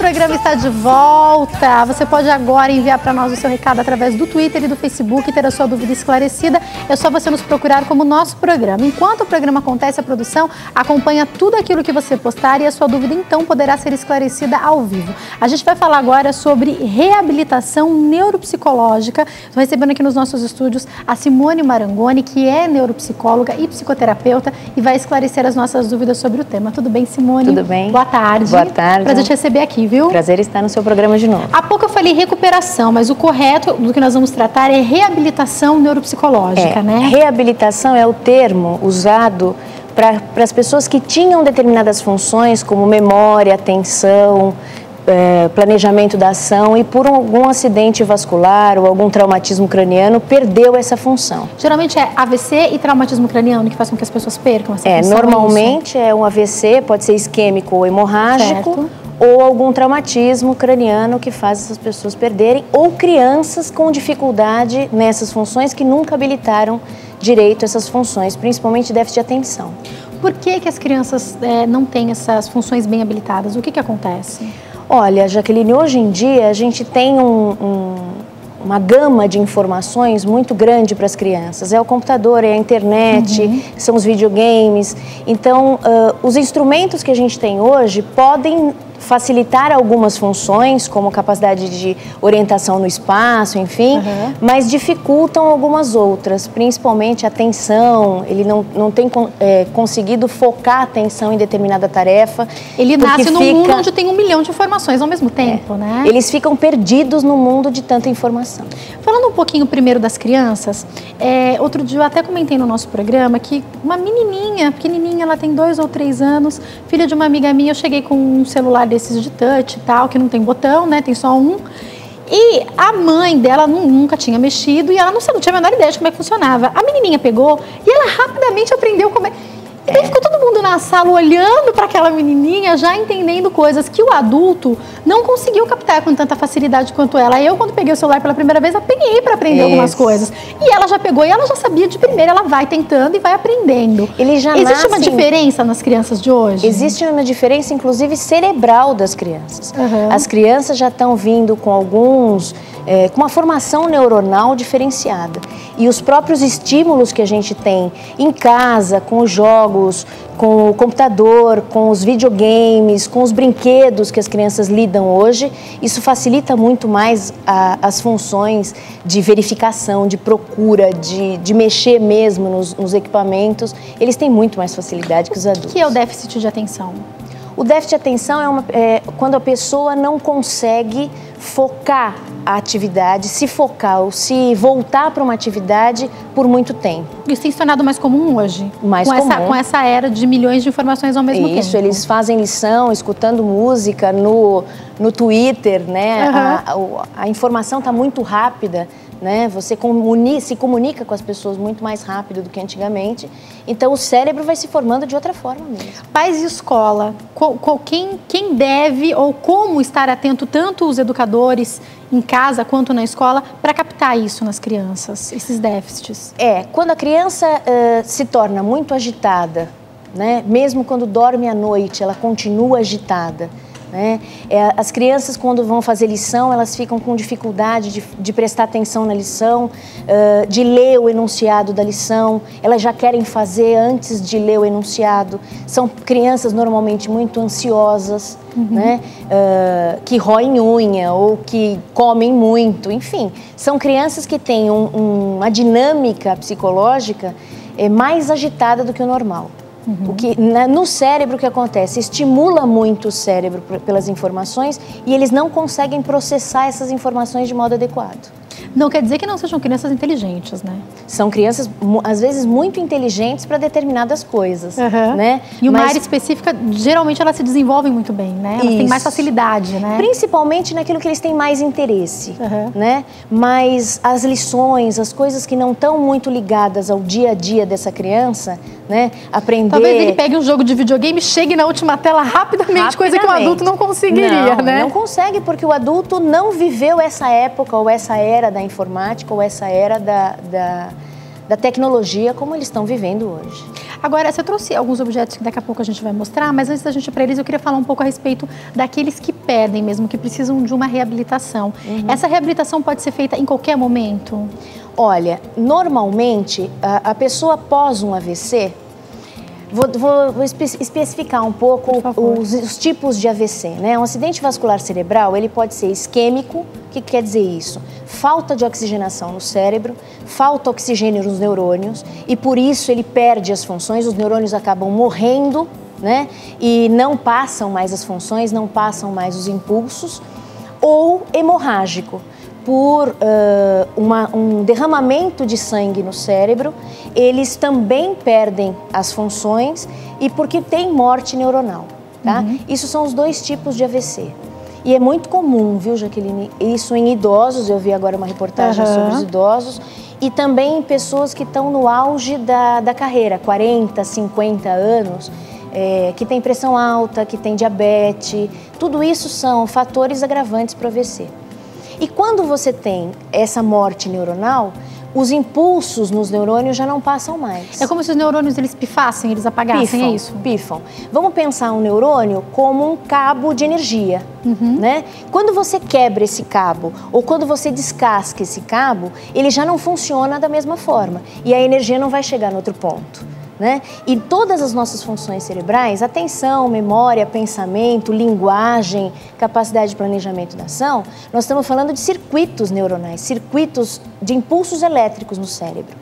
programa está de volta. Você pode agora enviar para nós o seu recado através do Twitter e do Facebook e ter a sua dúvida esclarecida. É só você nos procurar como Nosso Programa. Enquanto o programa acontece, a produção acompanha tudo aquilo que você postar e a sua dúvida então poderá ser esclarecida ao vivo. A gente vai falar agora sobre reabilitação neuropsicológica. Estou recebendo aqui nos nossos estúdios a Simone Marangoni, que é neuropsicóloga e psicoterapeuta e vai esclarecer as nossas dúvidas sobre o tema. Tudo bem, Simone? Tudo bem. Boa tarde. Boa tarde. Prazer te receber aqui, viu? Prazer estar no seu programa de novo. Há pouco eu falei recuperação, mas o correto do que nós vamos tratar é reabilitação neuropsicológica, né? Reabilitação é o termo usado para as pessoas que tinham determinadas funções, como memória, atenção, planejamento da ação e por algum acidente vascular ou algum traumatismo craniano perdeu essa função. Geralmente é AVC e traumatismo craniano que faz com que as pessoas percam essa função? Normalmente é um AVC, pode ser isquêmico ou hemorrágico, certo, ou algum traumatismo craniano que faz essas pessoas perderem, ou crianças com dificuldade nessas funções que nunca habilitaram direito essas funções, principalmente déficit de atenção. Por que as crianças não têm essas funções bem habilitadas? O que acontece? Olha, Jaqueline, hoje em dia a gente tem uma gama de informações muito grande para as crianças. É o computador, é a internet, são os videogames. Então, os instrumentos que a gente tem hoje podem facilitar algumas funções, como capacidade de orientação no espaço, enfim, mas dificultam algumas outras, principalmente a atenção. Ele não tem conseguido focar a atenção em determinada tarefa. Ele nasce num mundo onde tem 1 milhão de informações ao mesmo tempo, né? Eles ficam perdidos no mundo de tanta informação. Falando um pouquinho primeiro das crianças, outro dia eu até comentei no nosso programa que uma menininha, pequenininha, ela tem 2 ou 3 anos, filha de uma amiga minha, eu cheguei com um celular desses de touch e tal, que não tem botão, né, tem só um, e a mãe dela nunca tinha mexido e ela não tinha a menor ideia de como é que funcionava. A menininha pegou e ela rapidamente aprendeu como é. E aí ficou todo mundo na sala olhando para aquela menininha, já entendendo coisas que o adulto não conseguiu captar com tanta facilidade quanto ela. Eu, quando peguei o celular pela primeira vez, apeguei para aprender algumas coisas. E ela já pegou e ela já sabia de primeira, ela vai tentando e vai aprendendo. Existe uma diferença nas crianças de hoje? Existe uma diferença, inclusive, cerebral das crianças. As crianças já estão vindo com com uma formação neuronal diferenciada. E os próprios estímulos que a gente tem em casa, com os jogos, com o computador, com os videogames, com os brinquedos que as crianças lidam hoje, isso facilita muito mais as funções de verificação, de procura, de mexer mesmo nos equipamentos. Eles têm muito mais facilidade que os adultos. O que é o déficit de atenção? O déficit de atenção é quando a pessoa não consegue focar a atividade, se focar ou se voltar para uma atividade por muito tempo. Isso tem se tornado mais comum hoje? Com essa era de milhões de informações ao mesmo tempo. Isso, eles fazem lição, escutando música no Twitter, né? A informação está muito rápida, né? Você se comunica com as pessoas muito mais rápido do que antigamente, então o cérebro vai se formando de outra forma mesmo. Pais e escola, quem deve ou como estar atento, tanto os educadores em casa quanto na escola, para captar isso nas crianças, esses déficits? Quando a criança se torna muito agitada, né? Mesmo quando dorme à noite, ela continua agitada. Né? As crianças, quando vão fazer lição, elas ficam com dificuldade de prestar atenção na lição, de ler o enunciado da lição, elas já querem fazer antes de ler o enunciado. São crianças normalmente muito ansiosas, né? Que roem unha ou que comem muito, enfim. São crianças que têm uma dinâmica psicológica mais agitada do que o normal. No cérebro, o que acontece? Estimula muito o cérebro pelas informações e eles não conseguem processar essas informações de modo adequado. Não quer dizer que não sejam crianças inteligentes, né? São crianças, às vezes, muito inteligentes para determinadas coisas, né? E uma área específica, geralmente, elas se desenvolvem muito bem, né? Elas têm mais facilidade, né? Principalmente naquilo que eles têm mais interesse, né? Mas as lições, as coisas que não estão muito ligadas ao dia a dia dessa criança, né? Aprender... Talvez ele pegue um jogo de videogame e chegue na última tela rapidamente, coisa que o adulto não conseguiria, né? Não consegue, porque o adulto não viveu essa época ou essa era da informática ou essa era da tecnologia como eles estão vivendo hoje. Agora, você trouxe alguns objetos que daqui a pouco a gente vai mostrar, mas antes da gente ir para eles, eu queria falar um pouco a respeito daqueles que pedem mesmo, que precisam de uma reabilitação. Essa reabilitação pode ser feita em qualquer momento? Olha, normalmente, a pessoa após um AVC, vou especificar um pouco os tipos de AVC, né? Um acidente vascular cerebral, ele pode ser isquêmico. O que quer dizer isso? Falta de oxigenação no cérebro, falta oxigênio nos neurônios e por isso ele perde as funções, os neurônios acabam morrendo, né? E não passam mais as funções, não passam mais os impulsos. Ou hemorrágico, por um derramamento de sangue no cérebro, eles também perdem as funções e porque tem morte neuronal, tá? Isso são os dois tipos de AVC. E é muito comum, viu, Jaqueline? Isso em idosos, eu vi agora uma reportagem sobre os idosos, e também em pessoas que estão no auge da carreira, 40, 50 anos, que tem pressão alta, que tem diabetes, tudo isso são fatores agravantes para o AVC. E quando você tem essa morte neuronal, os impulsos nos neurônios já não passam mais. É como se os neurônios eles pifassem, eles apagassem, é isso? Pifam. Vamos pensar um neurônio como um cabo de energia, né? Quando você quebra esse cabo ou quando você descasca esse cabo, ele já não funciona da mesma forma e a energia não vai chegar no outro ponto, né? E todas as nossas funções cerebrais, atenção, memória, pensamento, linguagem, capacidade de planejamento da ação, nós estamos falando de circuitos neuronais, circuitos de impulsos elétricos no cérebro.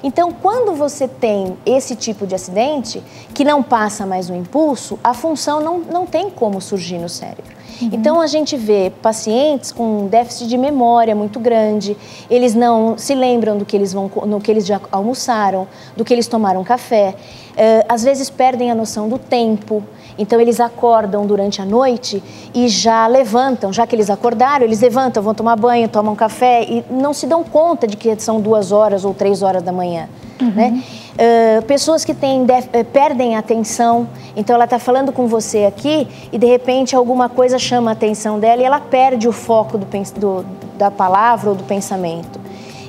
Então, quando você tem esse tipo de acidente, que não passa mais o impulso, a função não tem como surgir no cérebro. Então, a gente vê pacientes com um déficit de memória muito grande, eles não se lembram do que eles já almoçaram, do que eles tomaram café, às vezes perdem a noção do tempo, então eles acordam durante a noite e já levantam, já que eles acordaram, eles levantam, vão tomar banho, tomam café e não se dão conta de que são 2 horas ou 3 horas da manhã, né? Pessoas que perdem a atenção, então ela está falando com você aqui e de repente alguma coisa chama a atenção dela e ela perde o foco da palavra ou do pensamento.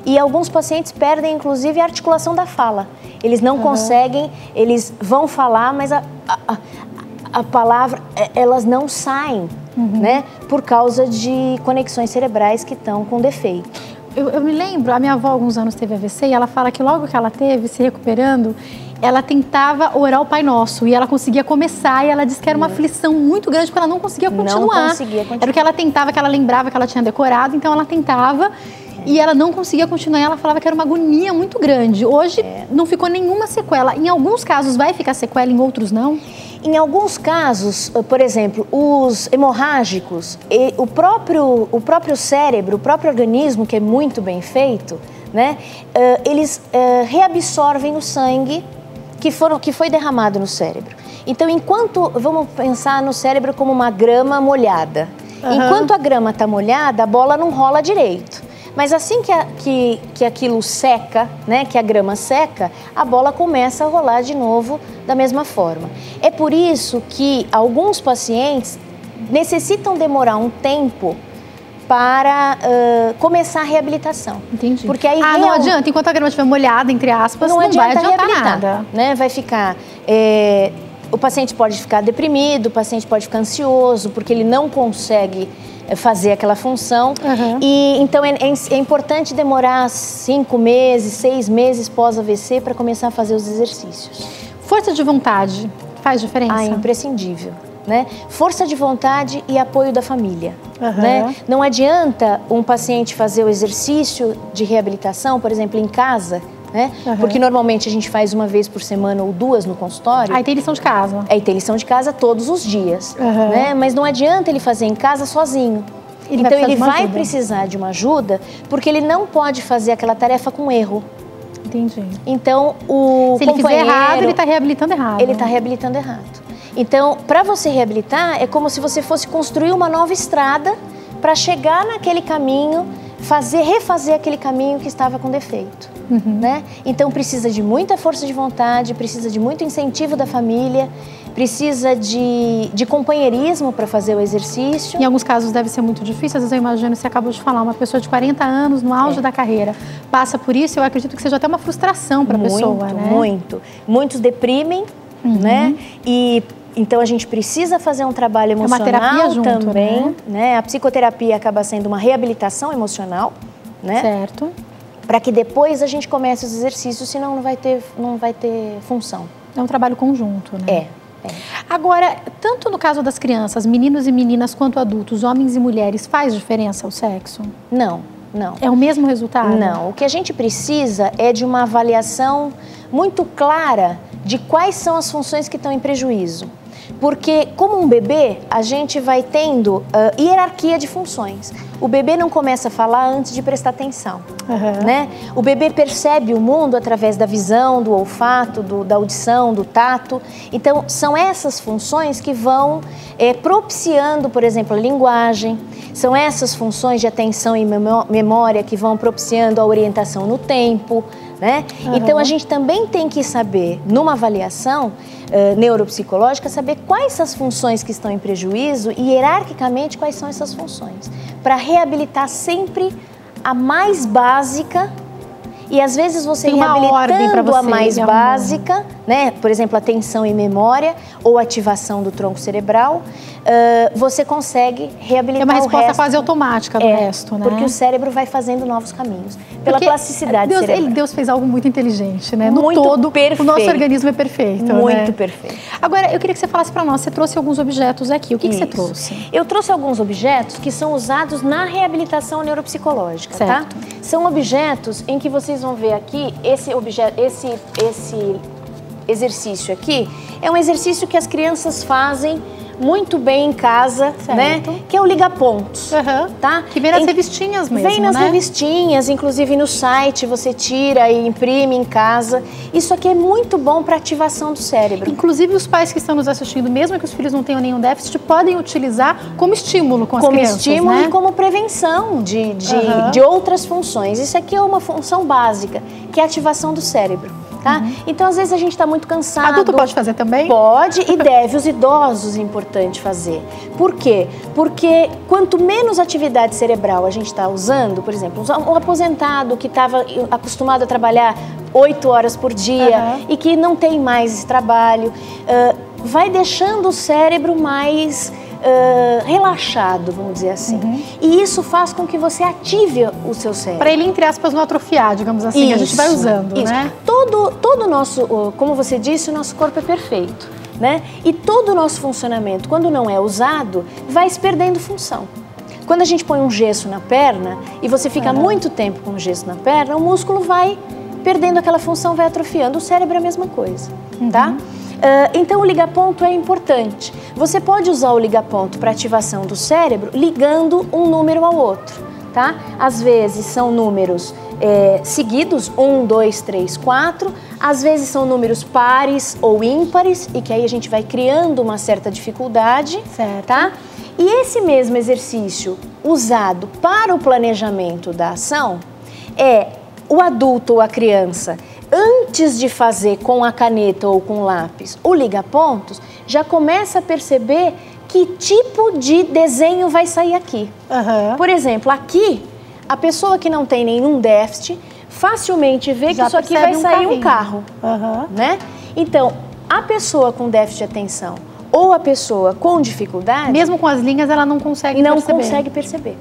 E alguns pacientes perdem inclusive a articulação da fala, eles não conseguem, eles vão falar, mas a palavra, elas não saem, né? Por causa de conexões cerebrais que estão com defeito. Eu me lembro, a minha avó há alguns anos teve AVC e ela fala que logo que ela teve, se recuperando, ela tentava orar o Pai Nosso e ela conseguia começar e ela disse que era uma aflição muito grande porque ela não conseguia continuar. Não conseguia continuar. Era o que ela tentava, que ela lembrava que ela tinha decorado, então ela tentava e ela não conseguia continuar e ela falava que era uma agonia muito grande. Hoje não ficou nenhuma sequela. Em alguns casos vai ficar sequela, em outros não? Em alguns casos, por exemplo, os hemorrágicos, o próprio cérebro, o próprio organismo, que é muito bem feito, né, eles reabsorvem o sangue que foi derramado no cérebro. Então, vamos pensar no cérebro como uma grama molhada. Enquanto a grama está molhada, a bola não rola direito. Mas assim que aquilo seca, né, que a grama seca, a bola começa a rolar de novo da mesma forma. É por isso que alguns pacientes necessitam demorar um tempo para começar a reabilitação. Entendi. Porque aí não adianta, enquanto a grama estiver molhada, entre aspas, não vai adiantar nada. Né? Vai ficar... o paciente pode ficar deprimido, o paciente pode ficar ansioso, porque ele não consegue fazer aquela função. E então é importante demorar 5 meses, 6 meses pós-AVC para começar a fazer os exercícios. Força de vontade faz diferença? É imprescindível, né? Força de vontade e apoio da família, né? Não adianta um paciente fazer o exercício de reabilitação, por exemplo, em casa, né? Porque normalmente a gente faz 1 vez por semana ou 2 no consultório. Aí tem lição de casa. Aí tem lição de casa todos os dias, né? Mas não adianta ele fazer em casa sozinho. Então ele vai precisar de uma ajuda porque ele não pode fazer aquela tarefa com erro. Entendi. Então se ele fizer errado, ele está reabilitando errado. Ele está reabilitando errado. Então, para você reabilitar, é como se você fosse construir uma nova estrada para chegar naquele caminho, refazer aquele caminho que estava com defeito, né? Então precisa de muita força de vontade, precisa de muito incentivo da família, precisa de companheirismo para fazer o exercício. Em alguns casos deve ser muito difícil, às vezes eu imagino, você acabou de falar, uma pessoa de 40 anos, no auge da carreira, passa por isso, eu acredito que seja até uma frustração para a pessoa, né? Muito. Muitos deprimem, né? E então a gente precisa fazer um trabalho emocional terapia junto, também, né? A psicoterapia acaba sendo uma reabilitação emocional, né? Certo. Para que depois a gente comece os exercícios, senão não vai ter função. É um trabalho conjunto, né? É. Agora, tanto no caso das crianças, meninos e meninas, quanto adultos, homens e mulheres, faz diferença o sexo? Não. É o mesmo resultado? Não. O que a gente precisa é de uma avaliação muito clara de quais são as funções que estão em prejuízo. Porque, como um bebê, a gente vai tendo hierarquia de funções. O bebê não começa a falar antes de prestar atenção, né? O bebê percebe o mundo através da visão, do olfato, da audição, do tato. Então, são essas funções que vão propiciando, por exemplo, a linguagem. São essas funções de atenção e memória que vão propiciando a orientação no tempo, né? Então, a gente também tem que saber, numa avaliação neuropsicológica, saber quais são as funções que estão em prejuízo e, hierarquicamente, quais são essas funções. Para reabilitar sempre a mais básica e, às vezes, você reabilitando a mais básica, né? Por exemplo, atenção e memória ou ativação do tronco cerebral, você consegue reabilitar o resto. É uma resposta quase automática do resto, né? Porque o cérebro vai fazendo novos caminhos, pela plasticidade cerebral. Deus fez algo muito inteligente, né? No muito todo, perfeito. O nosso organismo é perfeito, muito perfeito. Agora, eu queria que você falasse para nós, você trouxe alguns objetos aqui. O que você trouxe? Eu trouxe alguns objetos que são usados na reabilitação neuropsicológica, certo. Tá? São objetos em que vocês vão ver aqui, esse exercício aqui, é um exercício que as crianças fazem muito bem em casa, né? Que é o liga-pontos, tá? Que vem nas revistinhas mesmo, vem nas revistinhas, inclusive no site você tira e imprime em casa. Isso aqui é muito bom para ativação do cérebro. Inclusive os pais que estão nos assistindo, mesmo que os filhos não tenham nenhum déficit, podem utilizar como estímulo com as crianças, como estímulo, né? E como prevenção de outras funções. Isso aqui é uma função básica, que é a ativação do cérebro. Tá? Então, às vezes, a gente está muito cansado. Adulto pode fazer também? Pode e deve. Os idosos é importante fazer. Por quê? Porque quanto menos atividade cerebral a gente está usando, por exemplo, um aposentado que estava acostumado a trabalhar 8 horas por dia e que não tem mais esse trabalho, vai deixando o cérebro mais relaxado, vamos dizer assim. E isso faz com que você ative o seu cérebro. Para ele, entre aspas, não atrofiar, digamos assim, que a gente vai usando, né? Todo o nosso, como você disse, o nosso corpo é perfeito, né? E todo o nosso funcionamento, quando não é usado, vai se perdendo função. Quando a gente põe um gesso na perna e você fica muito tempo com o gesso na perna, o músculo vai perdendo aquela função, vai atrofiando. O cérebro é a mesma coisa, tá? Então, o liga-ponto é importante. Você pode usar o liga-ponto para ativação do cérebro ligando um número ao outro, tá? Às vezes são números seguidos, 1, 2, 3, 4. Às vezes são números pares ou ímpares e que aí a gente vai criando uma certa dificuldade, tá? E esse mesmo exercício usado para o planejamento da ação o adulto ou a criança, antes de fazer com a caneta ou com o lápis o liga-pontos, já começa a perceber que tipo de desenho vai sair aqui. Por exemplo, aqui, a pessoa que não tem nenhum déficit facilmente vê que isso aqui vai sair um carro, né? Então, a pessoa com déficit de atenção ou a pessoa com dificuldade... Mesmo com as linhas, ela não consegue perceber. Não consegue perceber,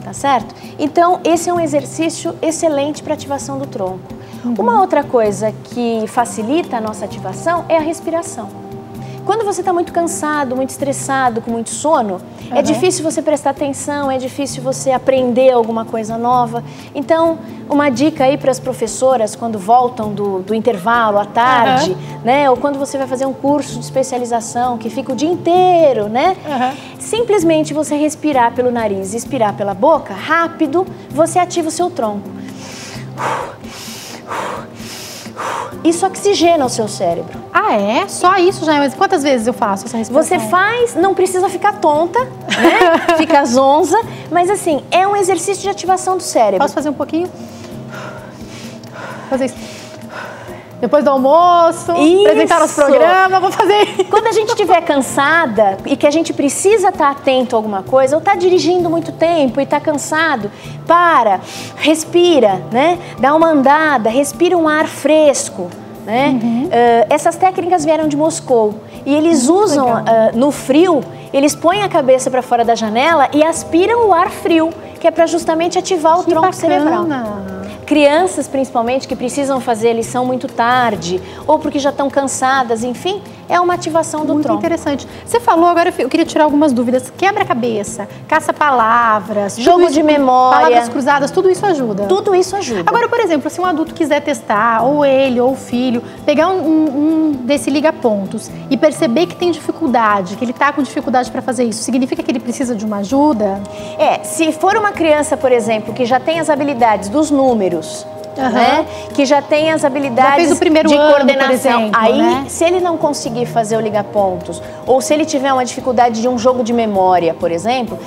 tá certo? Então, esse é um exercício excelente para ativação do tronco. Uma outra coisa que facilita a nossa ativação é a respiração. Quando você está muito cansado, muito estressado, com muito sono, é difícil você prestar atenção, é difícil você aprender alguma coisa nova. Então, uma dica aí para as professoras quando voltam do intervalo à tarde, né? Ou quando você vai fazer um curso de especialização que fica o dia inteiro, né? Simplesmente você respirar pelo nariz e expirar pela boca, rápido, você ativa o seu tronco. Isso oxigena o seu cérebro. Ah, é? Só isso já é? Mas quantas vezes eu faço essa respiração? Você faz, não precisa ficar tonta, né? Fica zonza, mas assim, é um exercício de ativação do cérebro. Posso fazer um pouquinho? Fazer isso. Depois do almoço, apresentar nosso programa, vou fazer. Quando a gente estiver cansada e que a gente precisa estar atento a alguma coisa, ou está dirigindo muito tempo e está cansado, respira, né? Dá uma andada, respira um ar fresco, né? Essas técnicas vieram de Moscou e eles usam no frio, eles põem a cabeça para fora da janela e aspiram o ar frio, que é para justamente ativar o tronco cerebral. Crianças, principalmente, que precisam fazer a lição muito tarde ou porque já estão cansadas, enfim, é uma ativação do tronco. Muito interessante. Você falou, agora eu queria tirar algumas dúvidas. Quebra-cabeça, caça-palavras, jogo de memória, palavras cruzadas, tudo isso ajuda? Tudo isso ajuda. Agora, por exemplo, se um adulto quiser testar, ou ele, ou o filho, pegar um desse liga-pontos e perceber que tem dificuldade, que ele está com dificuldade para fazer isso, significa que ele precisa de uma ajuda? Se for uma criança, por exemplo, que já tem as habilidades dos números, né? Que já tem as habilidades de coordenação. Exemplo, aí, né? Se ele não conseguir fazer o liga-pontos, ou se ele tiver uma dificuldade de um jogo de memória, por exemplo,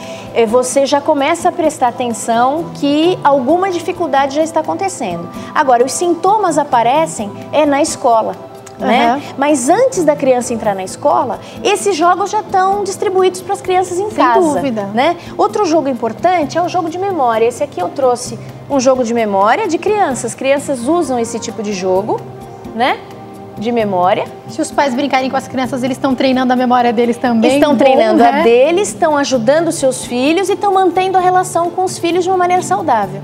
você já começa a prestar atenção que alguma dificuldade já está acontecendo. Agora, os sintomas aparecem na escola. Né? Mas antes da criança entrar na escola, esses jogos já estão distribuídos para as crianças em casa. Sem dúvida. Né? Outro jogo importante é o jogo de memória. Esse aqui eu trouxe um jogo de memória de crianças. Crianças usam esse tipo de jogo, né? De memória. Se os pais brincarem com as crianças, eles estão treinando a memória deles também. Estão treinando a deles, estão ajudando os seus filhos e estão mantendo a relação com os filhos de uma maneira saudável.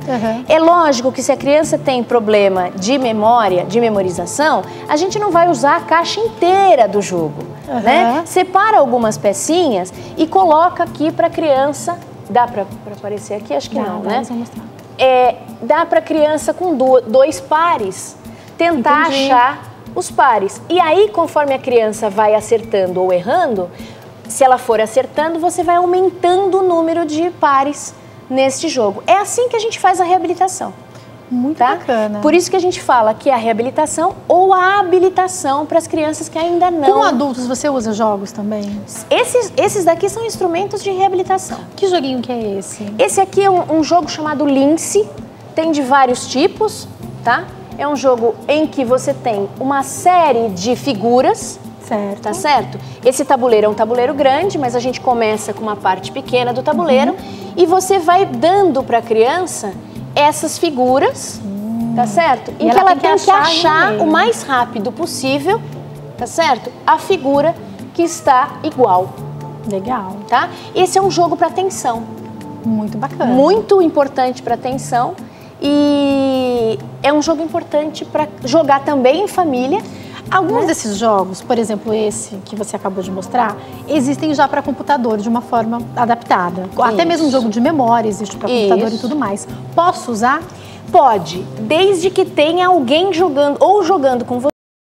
É lógico que se a criança tem problema de memória, de memorização, a gente não vai usar a caixa inteira do jogo, né? Separa algumas pecinhas e coloca aqui para a criança. Dá para aparecer aqui? Acho que não, né? Dá para a criança com dois pares tentar achar os pares. E aí, conforme a criança vai acertando ou errando, se ela for acertando, você vai aumentando o número de pares neste jogo. É assim que a gente faz a reabilitação. Muito bacana. Por isso que a gente fala que é a reabilitação ou a habilitação para as crianças que ainda não... Com adultos você usa jogos também? Esses daqui são instrumentos de reabilitação. Que joguinho que é esse? Esse aqui é um jogo chamado Lince, tem de vários tipos, tá? É um jogo em que você tem uma série de figuras, tá certo? Esse tabuleiro é um tabuleiro grande, mas a gente começa com uma parte pequena do tabuleiro e você vai dando para a criança essas figuras, tá certo? Em que ela tem que achar o mais rápido possível, tá certo? A figura que está igual. Legal. Tá? Esse é um jogo para atenção. Muito bacana. Muito importante para atenção. E é um jogo importante para jogar também em família. Alguns desses jogos, por exemplo, esse que você acabou de mostrar, existem já para computador de uma forma adaptada. Até mesmo um jogo de memória existe para computador e tudo mais. Posso usar? Pode, desde que tenha alguém jogando ou jogando com você.